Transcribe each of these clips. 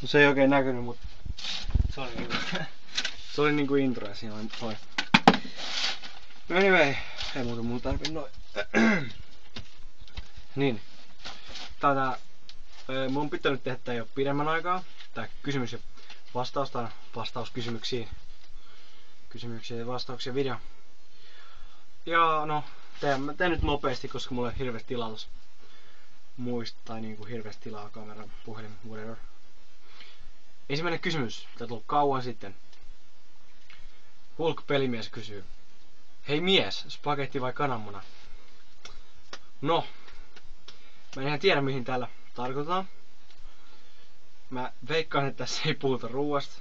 No se ei oikein näkynyt, mutta se oli niinku intro ja siinä oli. No anyway, ei muuta tarvii noin. Niin. Mun on pitänyt tehdä tää jo pidemmän aikaa. Tää kysymys ja vastaus tai vastaus kysymyksiin. Kysymyksiä ja vastauksia video. Ja no, teen nyt nopeasti, koska mulla ei hirveästi tilaa muista tai niinku hirveästi tilaa kamera, puhelin, whatever. Ensimmäinen kysymys, tää tullut kauan sitten. Hulk-pelimies kysyy. Hei mies, spagetti vai kananmuna? No, mä en ihan tiedä mihin täällä tarkoitetaan. Mä veikkaan, että tässä ei puhuta ruuasta.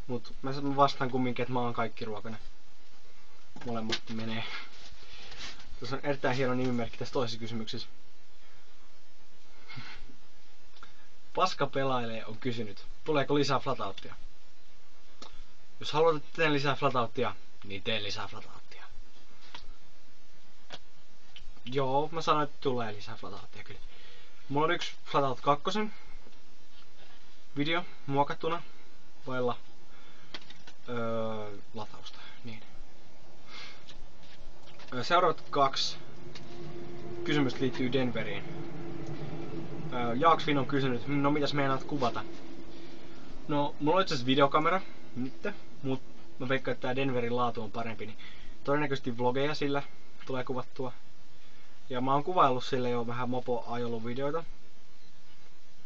Mut mä vastaan kumminkin, että mä oon kaikki ruokainen. Molemmat menee. Tässä on erittäin hieno nimimerkki tässä toisessa kysymyksessä. Paska pelailee on kysynyt, tuleeko lisää flatouttia? Jos haluat, että teen lisää flatouttia, niin teen lisää flatouttia. Joo, mä sanoin, että tulee lisää flatouttia kyllä. Mulla on yksi Flatout 2 video muokattuna vailla latausta. Niin. Seuraavat 2 kysymystä liittyy Denveriin. Jaaksvin on kysynyt, no mitäs meinaat kuvata? No, mulla on itse asiassa videokamera nyt, mut mä veikkaan, että tää Denverin laatu on parempi, niin todennäköisesti vlogeja sillä tulee kuvattua. Ja mä oon kuvaillut sille jo vähän mopo-ajoluvideoita.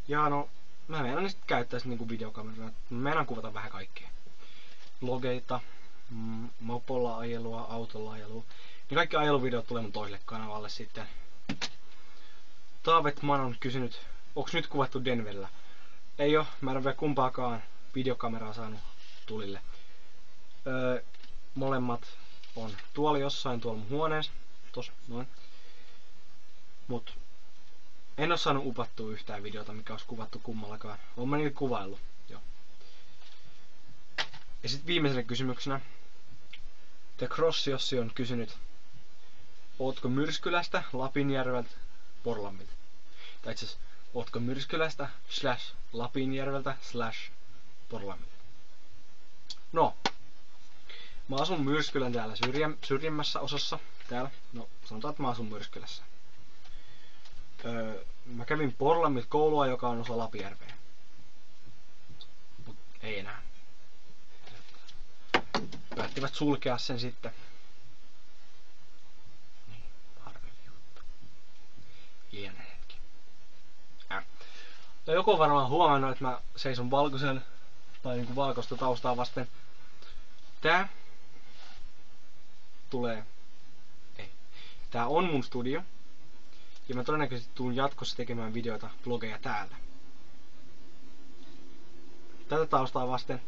Ja no, mä meinaan sitten käyttää sit niinku videokameraa. Mä meinaan kuvata vähän kaikkea. Vlogeita, mopolla ajelua, autolla ajelua. Niin kaikki ajeluvideot tulee mun toiselle kanavalle sitten. Taavetman on kysynyt, onks nyt kuvattu Denverillä? Ei oo, mä en ole vielä kumpaakaan videokameraa saanut tulille. Molemmat on tuolla jossain tuolla mun huoneessa. Tos, noin. Mut en oo saanut upattua yhtään videota, mikä olisi kuvattu kummallakaan. Oon mä niitä kuvaillut, joo. Ja sit viimeisenä kysymyksenä. The Cross Jossi on kysynyt, ootko Myrskylästä, Lapinjärveltä, Porlammilta? Tai itse asiassa, ootko Myrskylästä, /Lapinjärveltä, /Porlammilta? No, mä asun Myrskylän täällä syrjemmässä osassa. Täällä, no sanotaan, että mä asun Myrskylässä. Mä kävin Porlammilta koulua, joka on osa Lapinjärveä. Mut ei enää. Päättivät sulkea sen sitten. Niin, harvemmin juttu. Hieno hetki. No joku on varmaan huomannut, että mä seison valkoisen tai niinku valkoista taustaa vasten. Tää tulee. Ei. Tää on mun studio. Ja mä todennäköisesti tuun jatkossa tekemään videoita, vlogeja täällä. Tätä taustaa vasten.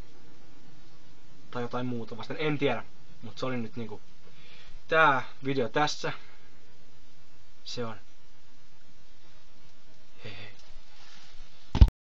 Tai jotain muuta vasten, en tiedä. Mut se oli nyt niinku tää video tässä. Se on